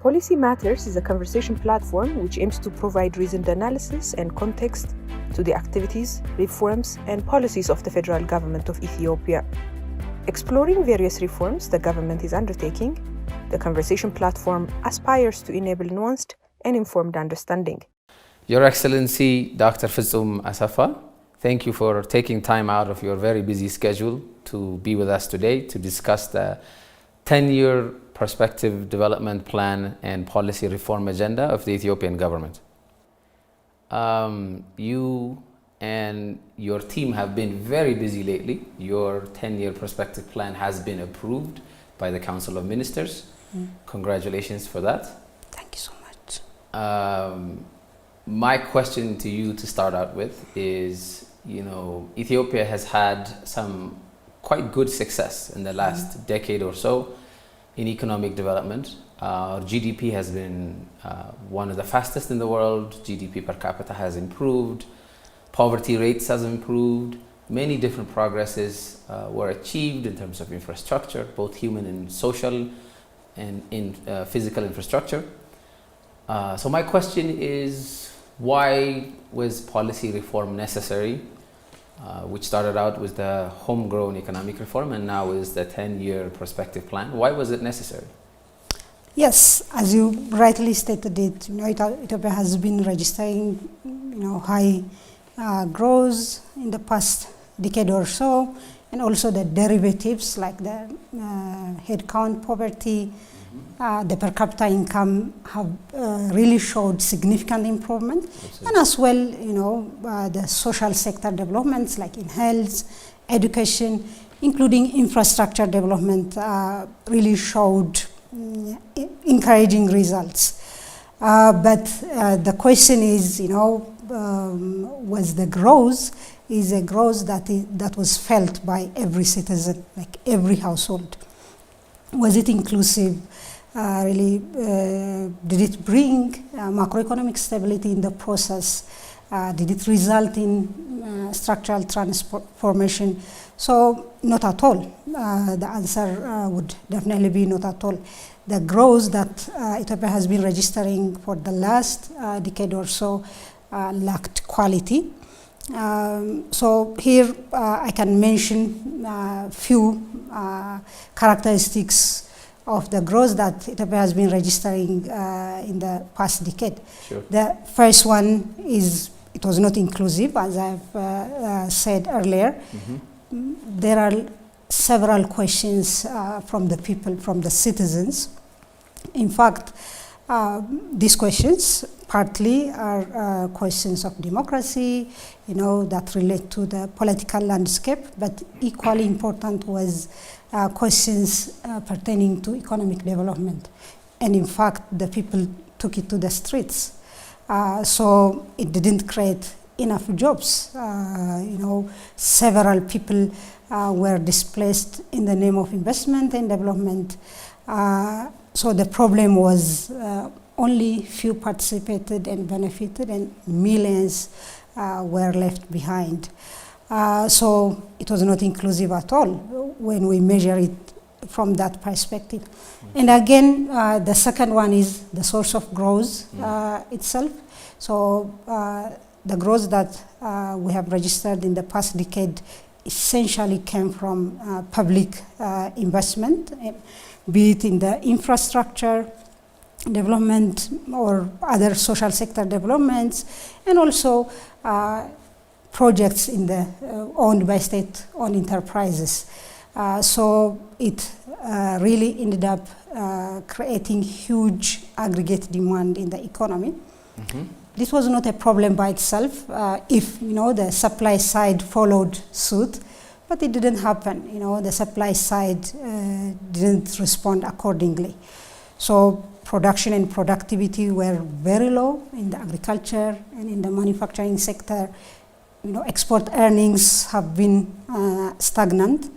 Policy Matters is a conversation platform which aims to provide reasoned analysis and context to the activities, reforms, and policies of the federal government of Ethiopia. Exploring various reforms the government is undertaking, the conversation platform aspires to enable nuanced and informed understanding. Your Excellency, Dr. Fitsum Assefa, thank you for taking time out of your very busy schedule to be with us today to discuss the 10-year Prospective Development Plan and Policy Reform Agenda of the Ethiopian government. You and your team have been very busy lately. Your 10-year Prospective Plan has been approved by the Council of Ministers. Congratulations for that. Thank you so much. My question to you to start out with is, Ethiopia has had some quite good success in the last decade or so in economic development. Our GDP has been one of the fastest in the world. GDP per capita has improved. Poverty rates has improved. Many different progresses were achieved in terms of infrastructure, both human and social, and in physical infrastructure. So my question is, why was policy reform necessary, which started out with the homegrown economic reform and now is the 10-year prospective plan? Why was it necessary? Yes, as you rightly stated it, Ethiopia has been registering, high growth in the past decade or so, and also the derivatives like the headcount poverty, the per capita income have really showed significant improvement. Absolutely. And as well, the social sector developments like in health, education, including infrastructure development really showed encouraging results. But the question is, was the growth is a growth that was felt by every citizen, like every household? Was it inclusive? Did it bring macroeconomic stability in the process? Did it result in structural transformation? So not at all. The answer would definitely be not at all. The growth that Ethiopia has been registering for the last decade or so lacked quality. So here I can mention a few characteristics of the growth that Ethiopia has been registering in the past decade. Sure. The first one is it was not inclusive, as I've said earlier. There are several questions from the people, from the citizens. In fact, these questions partly are questions of democracy, that relate to the political landscape, but equally important was questions pertaining to economic development. And in fact, the people took it to the streets. So it didn't create enough jobs. Several people were displaced in the name of investment and development. So the problem was only few participated and benefited, and millions were left behind. So it was not inclusive at all when we measure it from that perspective. And again, the second one is the source of growth itself. So the growth that we have registered in the past decade essentially came from public investment, be it in the infrastructure development or other social sector developments, and also projects in the owned by state-owned enterprises. So it really ended up creating huge aggregate demand in the economy. This was not a problem by itself if the supply side followed suit, but it didn't happen. The supply side didn't respond accordingly. So production and productivity were very low in the agriculture and in the manufacturing sector. Export earnings have been stagnant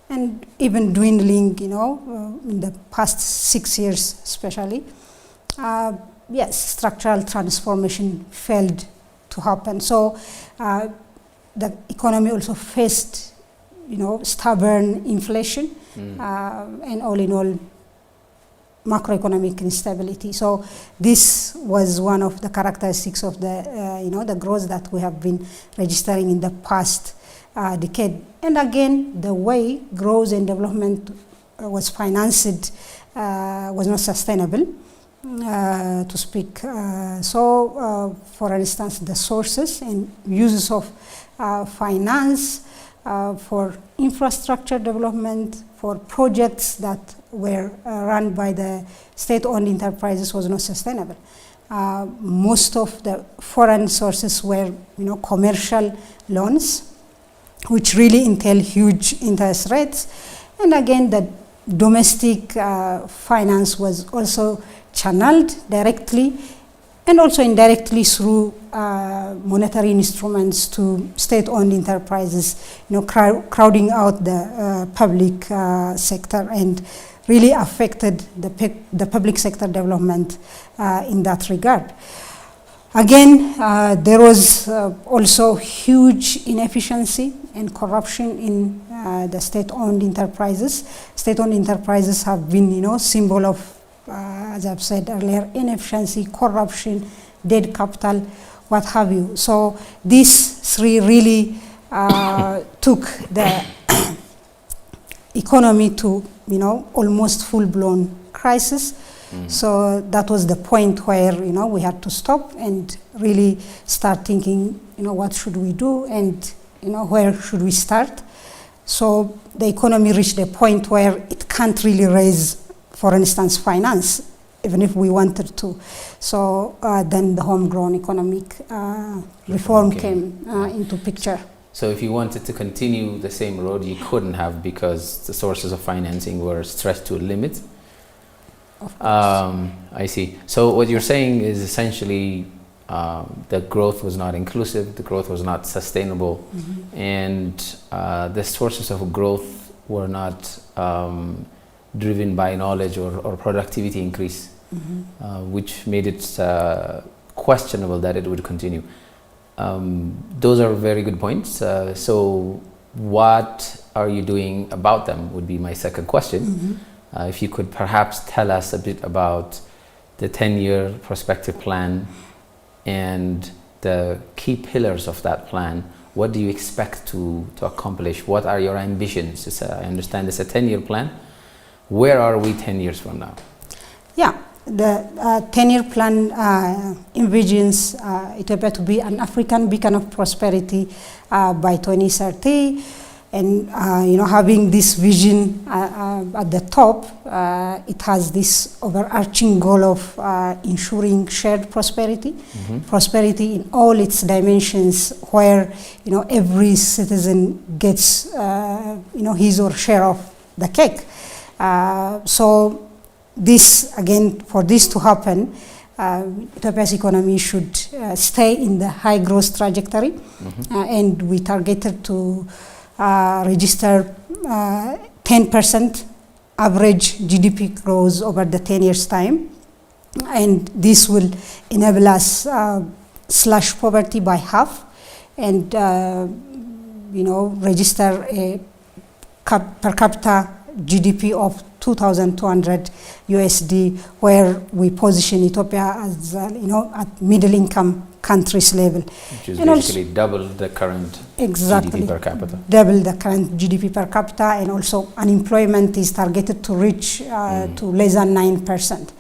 and even dwindling, in the past 6 years especially. Yes, structural transformation failed to happen. So the economy also faced, stubborn inflation, and all in all, macroeconomic instability. So this was one of the characteristics of the the growth that we have been registering in the past decade. And again, the way growth and development was financed was not sustainable, to speak. For instance, the sources and uses of finance for infrastructure development, for projects that were run by the state-owned enterprises was not sustainable. Most of the foreign sources were, commercial loans, which really entail huge interest rates. And again, the domestic finance was also channeled directly and also indirectly through monetary instruments to state-owned enterprises, crowding out the public sector and really affected the public sector development in that regard. Again, there was also huge inefficiency and corruption in the state-owned enterprises. State-owned enterprises have been, symbol of, as I've said earlier, inefficiency, corruption, dead capital, what have you. So these three really took the economy to, almost full-blown crisis. So that was the point where, we had to stop and really start thinking, what should we do and, where should we start? So the economy reached a point where it can't really raise, for instance, finance, even if we wanted to. So then the homegrown economic reform came into picture. So if you wanted to continue the same road, you couldn't have, because the sources of financing were stretched to a limit. I see. So what you're saying is essentially the growth was not inclusive, the growth was not sustainable, and the sources of growth were not driven by knowledge or productivity increase, which made it questionable that it would continue. Those are very good points. So what are you doing about them would be my second question. If you could perhaps tell us a bit about the 10-year prospective plan and the key pillars of that plan. What do you expect to accomplish? What are your ambitions? I understand it's a 10-year plan. Where are we 10 years from now? Yeah, the 10-year plan envisions Ethiopia to be an African beacon of prosperity by 2030. And having this vision at the top, it has this overarching goal of ensuring shared prosperity, prosperity in all its dimensions, where every citizen gets his or share of the cake. So this, again, for this to happen, Ethiopia's economy should stay in the high growth trajectory, and we targeted to register 10% average GDP growth over the 10 years time, and this will enable us slash poverty by half and register a per capita GDP of 2,200 USD, where we position Ethiopia as at middle income countries level. Which is basically double the current GDP per capita. Double the current GDP per capita, and also unemployment is targeted to reach to less than 9%.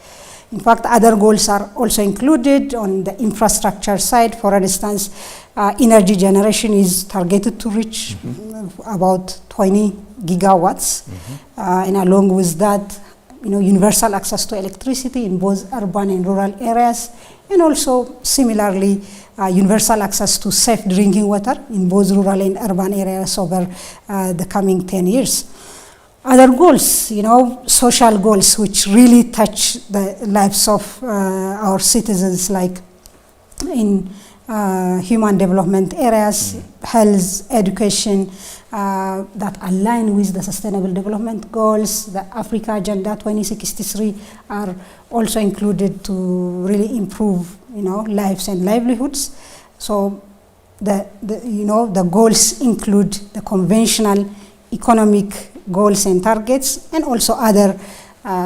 In fact, other goals are also included on the infrastructure side. For instance, energy generation is targeted to reach about 20 gigawatts, and along with that, universal access to electricity in both urban and rural areas, and also similarly universal access to safe drinking water in both rural and urban areas over the coming 10 years. Other goals, social goals, which really touch the lives of our citizens, like in human development areas, health, education, that align with the Sustainable Development Goals. The Africa Agenda 2063 are also included to really improve, lives and livelihoods. So the goals include the conventional economic goals and targets, and also other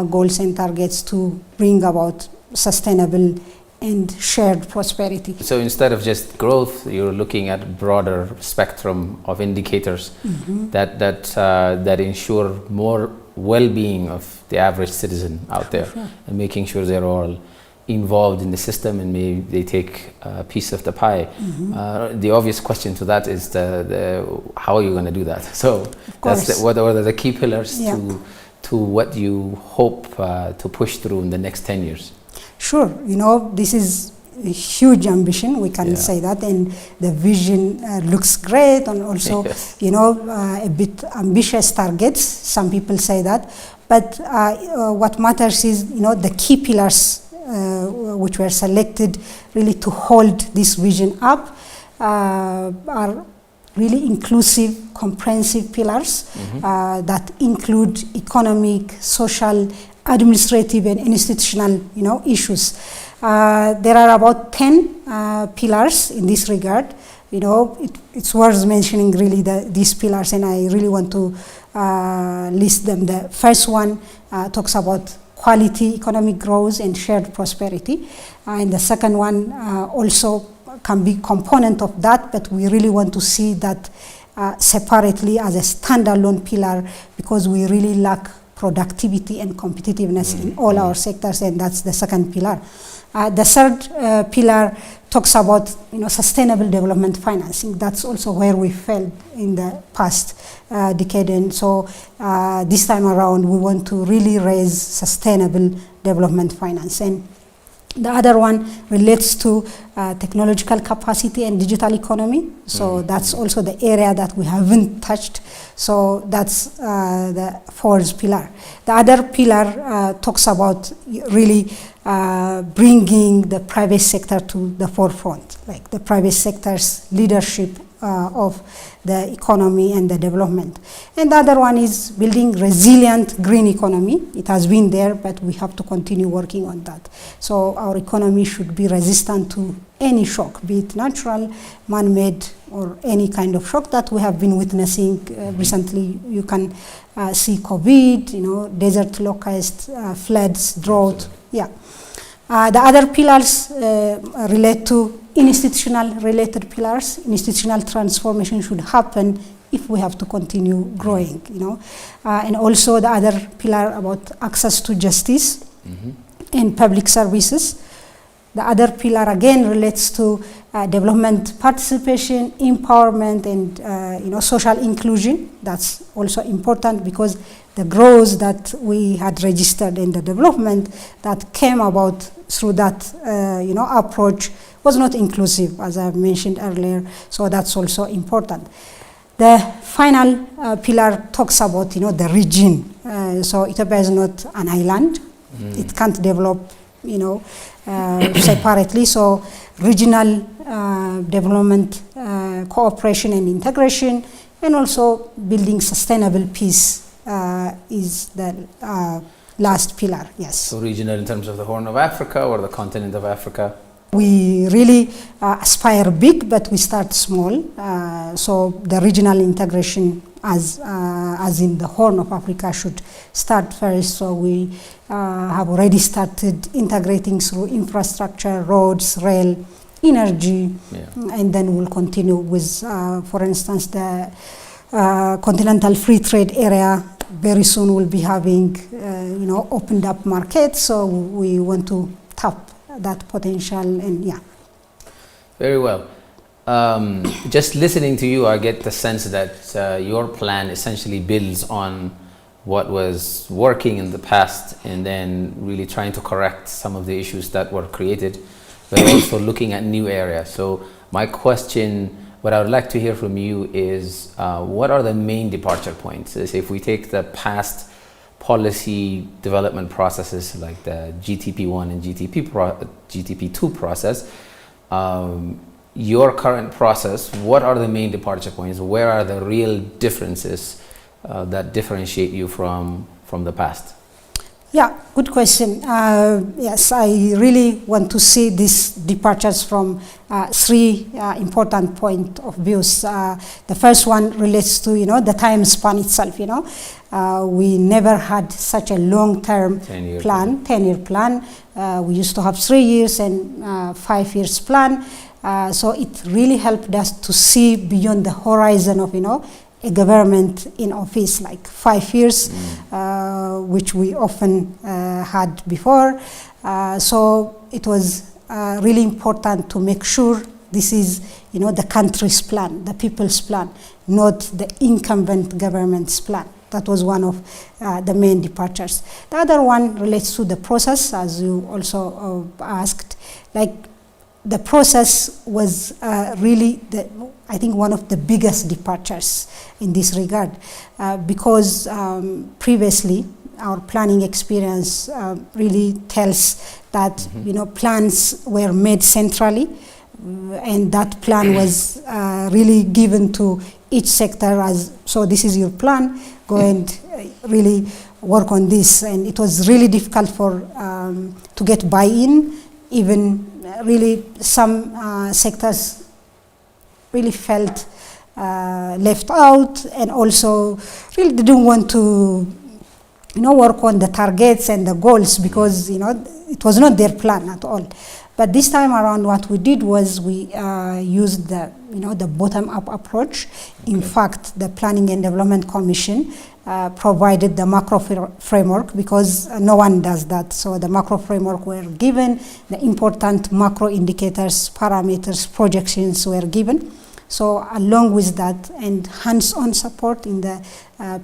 goals and targets to bring about sustainable and shared prosperity. So instead of just growth, you're looking at broader spectrum of indicators that ensure more well-being of the average citizen out there, and making sure they're all involved in the system and maybe they take a piece of the pie. The obvious question to that is how are you going to do that? So that's what are the key pillars to what you hope to push through in the next 10 years? Sure, this is a huge ambition, we can say that, and the vision looks great, and also, a bit ambitious targets, some people say that, but what matters is, the key pillars which were selected really to hold this vision up are really inclusive, comprehensive pillars that include economic, social, administrative and institutional, issues. There are about 10 pillars in this regard. It's worth mentioning really these pillars, and I really want to list them. The first one talks about quality economic growth and shared prosperity, and the second one also can be component of that, but we really want to see that separately as a standalone pillar, because we really lack productivity and competitiveness in all our sectors, and that's the second pillar. The third pillar talks about sustainable development financing. That's also where we failed in the past decade, and so this time around we want to really raise sustainable development finance. And the other one relates to technological capacity and digital economy. So that's also the area that we haven't touched. So that's the fourth pillar. The other pillar talks about really bringing the private sector to the forefront, like the private sector's leadership of the economy and the development. And the other one is building resilient green economy. It has been there, but we have to continue working on that. So our economy should be resistant to any shock, be it natural, man-made, or any kind of shock that we have been witnessing recently. You can see COVID, desert locust, floods, drought. The other pillars relate to institutional related pillars. Institutional transformation should happen if we have to continue growing, and also the other pillar about access to justice and public services. The other pillar again relates to development participation, empowerment, and social inclusion. That's also important, because the growth that we had registered in the development that came about through that approach was not inclusive, as I mentioned earlier. So that's also important. The final pillar talks about the region. So Ethiopia is not an island. It can't develop separately. So regional development, cooperation and integration, and also building sustainable peace is the last pillar. Yes. So regional in terms of the Horn of Africa or the continent of Africa? We really aspire big, but we start small. So the regional integration, as in the Horn of Africa, should start first. So we have already started integrating through infrastructure, roads, rail, energy, and then we'll continue with, for instance, the continental free trade area. Very soon we'll be having, opened up markets. So we want to tap that potential, and Very well. Just listening to you, I get the sense that your plan essentially builds on what was working in the past, and then really trying to correct some of the issues that were created, but also looking at new areas. So my question, what I would like to hear from you is, what are the main departure points? If we take the past policy development processes like the GTP1 and GTP2 process, your current process, what are the main departure points? Where are the real differences that differentiate you from the past? Yeah, good question. Yes, I really want to see these departures from three important point of views. The first one relates to, the time span itself. We never had such a long-term 10-year plan. We used to have 3 years and 5 years plan. So it really helped us to see beyond the horizon of, a government in office like 5 years, which we often had before. So it was really important to make sure this is, the country's plan, the people's plan, not the incumbent government's plan. That was one of the main departures. The other one relates to the process, as you also asked. Like, the process was really, I think, one of the biggest departures in this regard, because previously our planning experience really tells that plans were made centrally, and that plan was really given to each sector as, so this is your plan, go and really work on this. And it was really difficult for to get buy-in. Even really some sectors really felt left out, and also really didn't want to work on the targets and the goals, because it was not their plan at all. But this time around, what we did was we used the the bottom-up approach. Okay. In fact, the Planning and Development Commission provided the macro framework, because no one does that. So the macro framework were given, the important macro indicators, parameters, projections were given. So along with that and hands-on support in the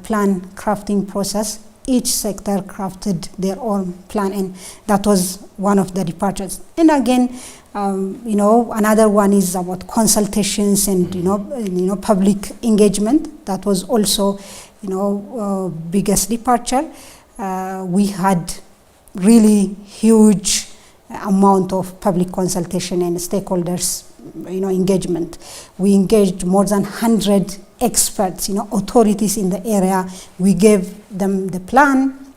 plan crafting process, each sector crafted their own plan, and that was one of the departures. And again, another one is about consultations and public engagement. That was also biggest departure. We had really huge amount of public consultation and stakeholders engagement. We engaged more than 100 experts, authorities in the area. We gave them the plan.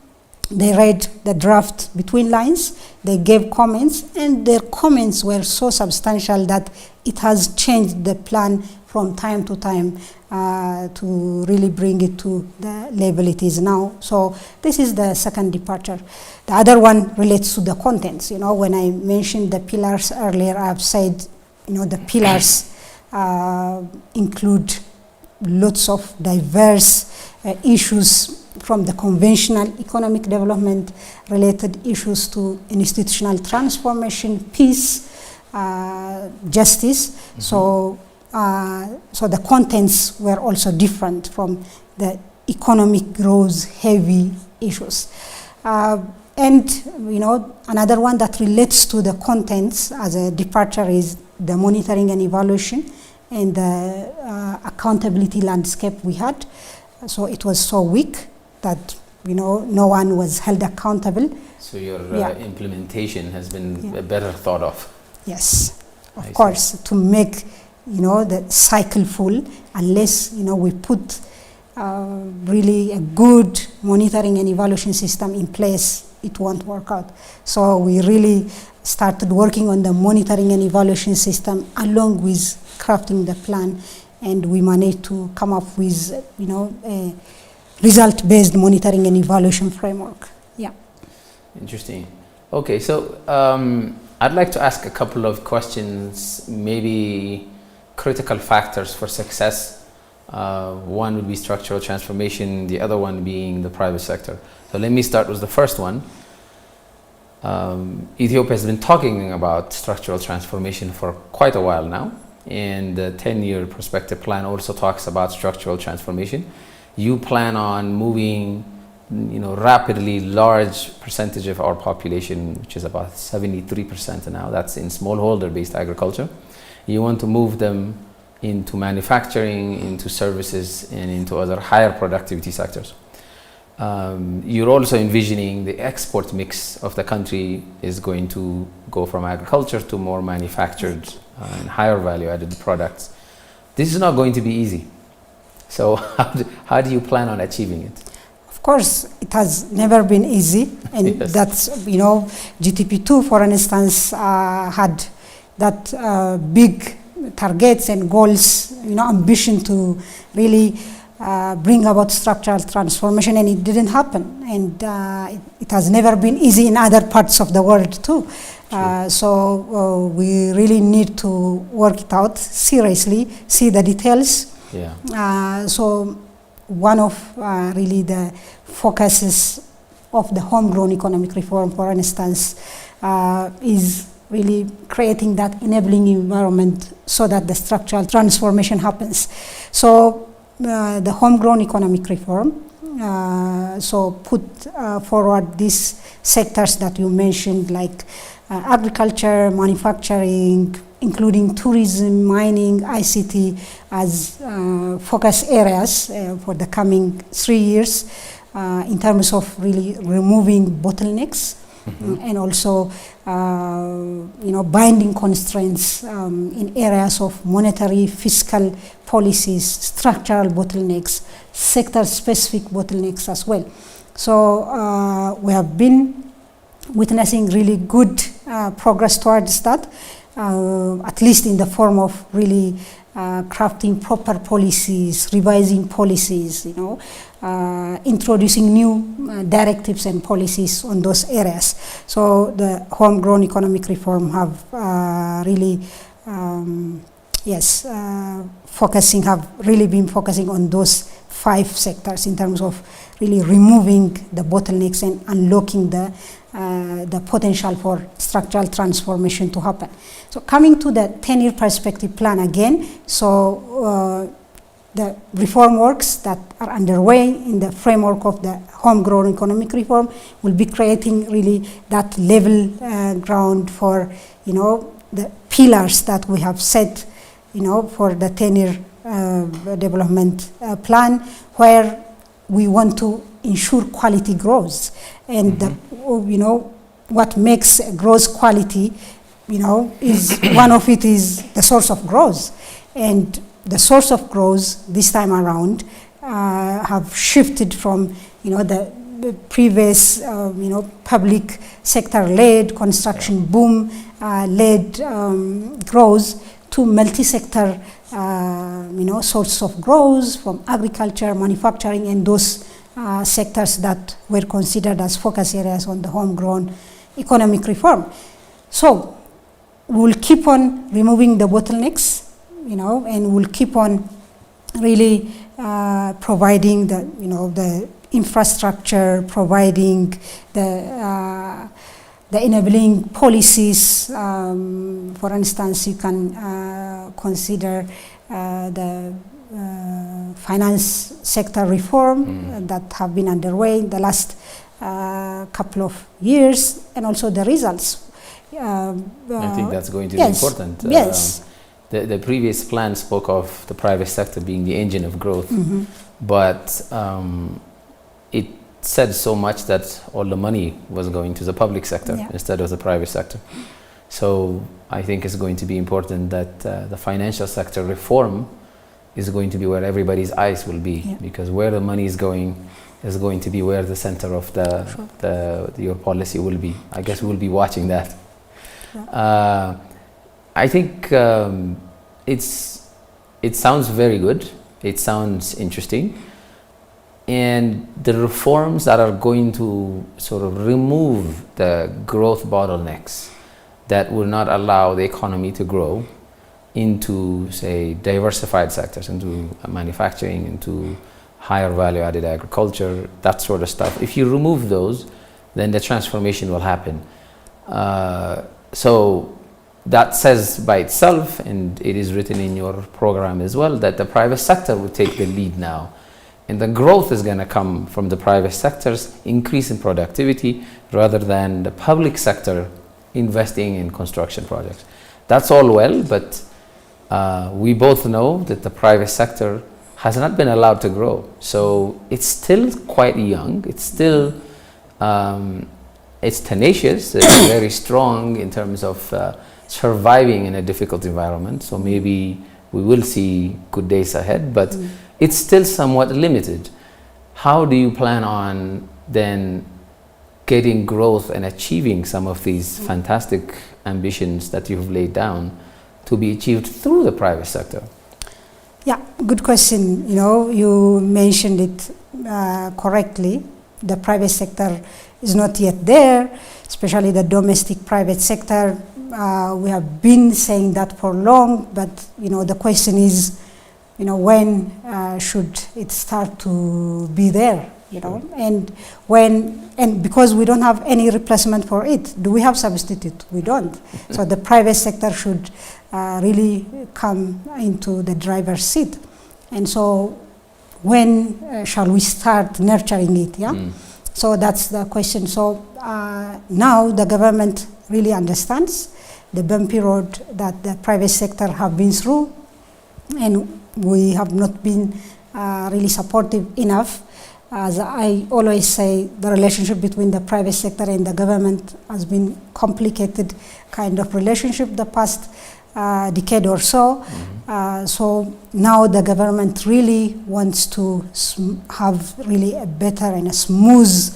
They read the draft between lines. They gave comments, and their comments were so substantial that it has changed the plan from time to time to really bring it to the level it is now. So this is the second departure. The other one relates to the contents. When I mentioned the pillars earlier, I've said, the pillars include lots of diverse issues, from the conventional economic development related issues to institutional transformation, peace, justice. Mm-hmm. So the contents were also different from the economic growth heavy issues. And another one that relates to the contents as a departure is the monitoring and evaluation and the accountability landscape we had. So it was so weak that no one was held accountable. So your implementation has been better thought of. Yes, of course, to make the cycle full. Unless we put really a good monitoring and evaluation system in place, it won't work out. So we really started working on the monitoring and evaluation system along with crafting the plan, and we managed to come up with a result-based monitoring and evaluation framework. Yeah. Interesting. Okay, so I'd like to ask a couple of questions, maybe critical factors for success. One would be structural transformation, the other one being the private sector. So let me start with the first one. Ethiopia has been talking about structural transformation for quite a while now, and the 10-year perspective plan also talks about structural transformation. You plan on moving, rapidly large percentage of our population, which is about 73% now, that's in smallholder-based agriculture. You want to move them into manufacturing, into services, and into other higher productivity sectors. You're also envisioning the export mix of the country is going to go from agriculture to more manufactured and higher value-added products. This is not going to be easy. So how do you plan on achieving it? Of course, it has never been easy, and Yes. that's, GTP2, for instance, had that big targets and goals, ambition to really bring about structural transformation, and it didn't happen. And it has never been easy in other parts of the world too. So we really need to work it out seriously, see the details. Yeah. So one of really the focuses of the homegrown economic reform, for instance, is really creating that enabling environment so that the structural transformation happens. So the homegrown economic reform so put forward these sectors that you mentioned, like agriculture, manufacturing, including tourism, mining, ICT as focus areas for the coming 3 years in terms of really removing bottlenecks. And also, binding constraints in areas of monetary, fiscal policies, structural bottlenecks, sector-specific bottlenecks as well. So we have been witnessing really good progress towards that, at least in the form of really crafting proper policies, revising policies, introducing new directives and policies on those areas. So the homegrown economic reform have really, been focusing on those 5 sectors in terms of really removing the bottlenecks and unlocking the potential for structural transformation to happen. So coming to the 10-year perspective plan again, so the reform works that are underway in the framework of the homegrown economic reform will be creating really that level ground for, the pillars that we have set, for the 10-year development plan, where we want to ensure quality growth. And what makes growth quality, is one of it is the source of growth. And the source of growth this time around have shifted from, the previous, public sector-led construction boom led growth to multi-sector, source of growth from agriculture, manufacturing, and those sectors that were considered as focus areas on the homegrown economic reform. So we'll keep on removing the bottlenecks, and we'll keep on really providing the infrastructure, providing the enabling policies. For instance, you can consider the finance sector reform that have been underway in the last couple of years, and also the results. I think that's going to be yes, important. Yes. The previous plan spoke of the private sector being the engine of growth, but it said so much that all the money was going to the public sector instead of the private sector. So I think it's going to be important that the financial sector reform is going to be where everybody's eyes will be, because where the money is going to be where the center of your policy will be. I guess we'll be watching that. I think it sounds very good. It sounds interesting. And the reforms that are going to sort of remove the growth bottlenecks that will not allow the economy to grow into, say, diversified sectors, into manufacturing, into higher value added agriculture, that sort of stuff. If you remove those, then the transformation will happen. So that says by itself, and it is written in your program as well, that the private sector will take the lead now. And the growth is going to come from the private sector's increase in productivity rather than the public sector investing in construction projects. That's all well, but we both know that the private sector has not been allowed to grow. So it's still quite young. It's still, it's tenacious, it's very strong in terms of surviving in a difficult environment. So maybe we will see good days ahead, but it's still somewhat limited. how do you plan on then getting growth and achieving some of these fantastic ambitions that you've laid down to be achieved through the private sector? Yeah, good question. You mentioned it correctly. The private sector is not yet there, especially the domestic private sector. We have been saying that for long, but the question is, when should it start to be there? And because we don't have any replacement for it, do we have substitute? We don't. So the private sector should really come into the driver's seat. And so when shall we start nurturing it? So that's the question. So now the government really understands the bumpy road that the private sector have been through, and we have not been really supportive enough. As I always say, the relationship between the private sector and the government has been complicated kind of relationship the past decade or so. So now the government really wants to have really a better and a smooth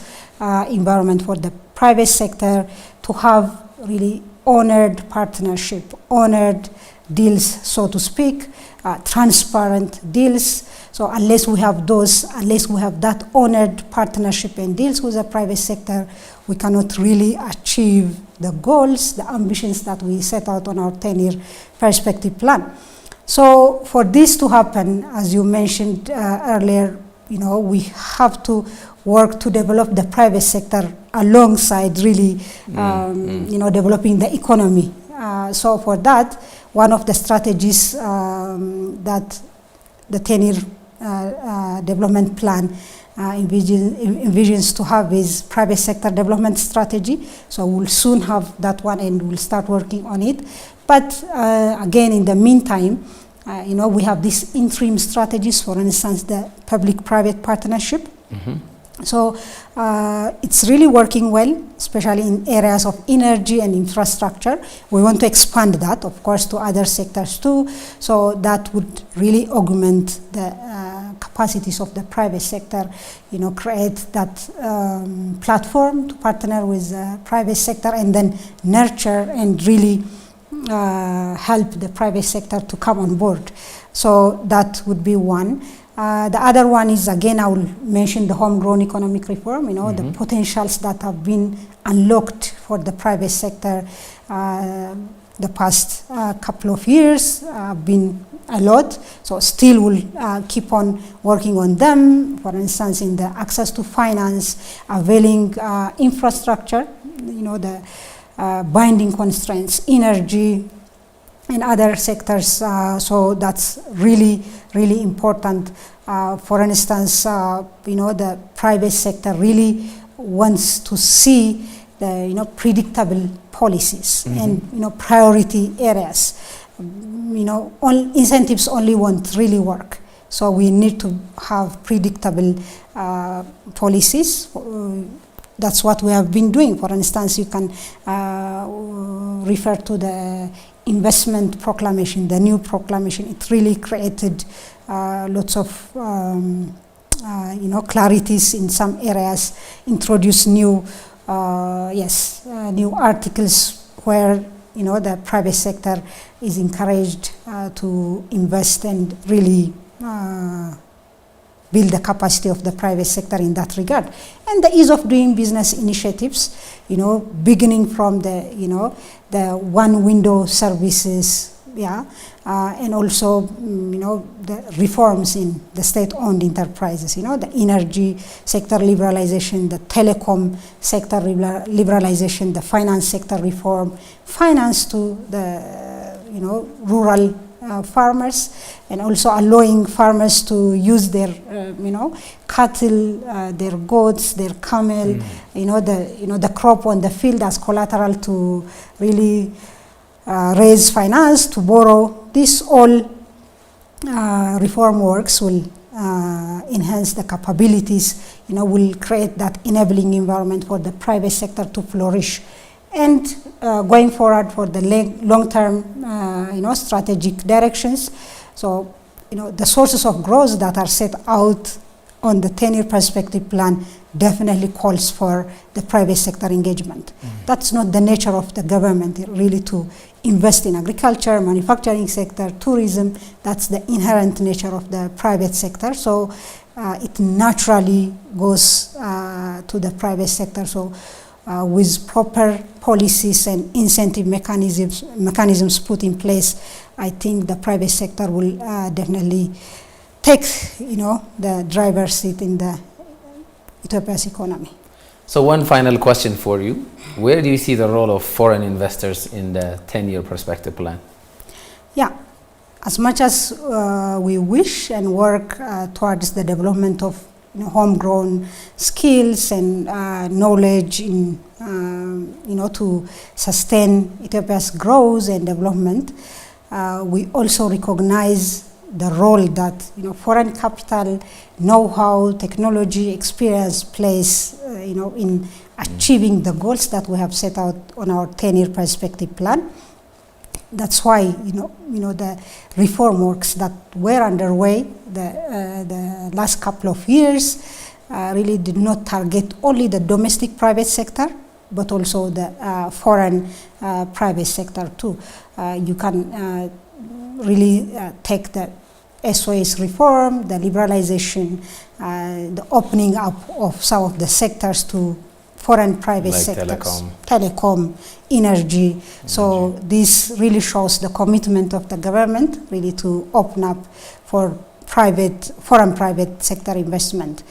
environment for the private sector, to have really honored partnership, honored deals, so to speak, transparent deals. So unless we have that honored partnership and deals with the private sector, we cannot really achieve the goals, the ambitions that we set out on our 10-year perspective plan. So for this to happen, as you mentioned earlier, we have to work to develop the private sector alongside really, developing the economy. So for that, one of the strategies that the 10-year development plan envisions to have is private sector development strategy. So we'll soon have that one, and we'll start working on it. But again, in the meantime, we have these interim strategies, for instance, the public-private partnership. So it's really working well, especially in areas of energy and infrastructure. We want to expand that, of course, to other sectors too. So that would really augment the capacities of the private sector, create that platform to partner with the private sector, and then nurture and really help the private sector to come on board. So that would be one. The other one is, again, I will mention the homegrown economic reform, the potentials that have been unlocked for the private sector the past couple of years have been a lot. So still we'll keep on working on them, for instance, in the access to finance, availing infrastructure, the binding constraints, energy, and other sectors. So that's really, really important. For instance, the private sector really wants to see the predictable policies and priority areas. All incentives only won't really work. So we need to have predictable policies. That's what we have been doing. For instance, you can refer to the investment proclamation, the new proclamation. It really created lots of clarities in some areas, introduced new articles where the private sector is encouraged to invest and really build the capacity of the private sector in that regard. And the ease of doing business initiatives, beginning from the one window services, and also, the reforms in the state-owned enterprises, the energy sector liberalization, the telecom sector liberalization, the finance sector reform, finance to the, rural farmers, and also allowing farmers to use their, cattle, their goats, their camel, the crop on the field as collateral to really raise finance, to borrow. This all reform works will enhance the capabilities, will create that enabling environment for the private sector to flourish. And going forward for the long-term, strategic directions. So, the sources of growth that are set out on the 10-year perspective plan definitely calls for the private sector engagement. That's not the nature of the government, really, to invest in agriculture, manufacturing sector, tourism. That's the inherent nature of the private sector. So it naturally goes to the private sector. So with proper policies and incentive mechanisms put in place, I think the private sector will definitely take, the driver's seat in the Ethiopia's economy. So one final question for you. Where do you see the role of foreign investors in the 10-year perspective plan? Yeah, as much as we wish and work towards the development of homegrown skills and knowledge in, to sustain Ethiopia's growth and development, we also recognize the role that foreign capital, know-how, technology, experience plays, in achieving the goals that we have set out on our 10-year perspective plan. That's why the reform works that were underway the last couple of years really did not target only the domestic private sector, but also the foreign private sector too. You can really take the SOS reform, the liberalization, the opening up of some of the sectors to foreign private sectors, telecom, energy. So this really shows the commitment of the government really to open up for foreign private sector investment.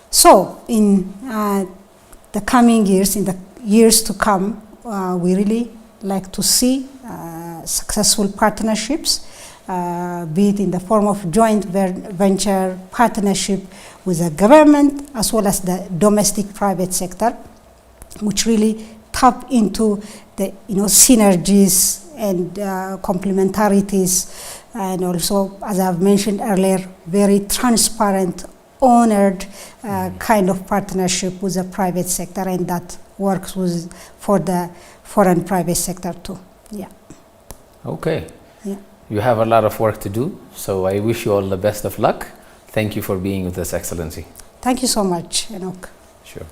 So in the coming years, in the years to come, we really like to see successful partnerships, be it in the form of joint venture partnership with the government as well as the domestic private sector, which really tap into the synergies and complementarities, and also, as I've mentioned earlier, very transparent, honored kind of partnership with the private sector, and that works for the foreign private sector too. Yeah. Okay. Yeah. You have a lot of work to do, so I wish you all the best of luck. Thank you for being with us, Excellency. Thank you so much, Enoch. Sure.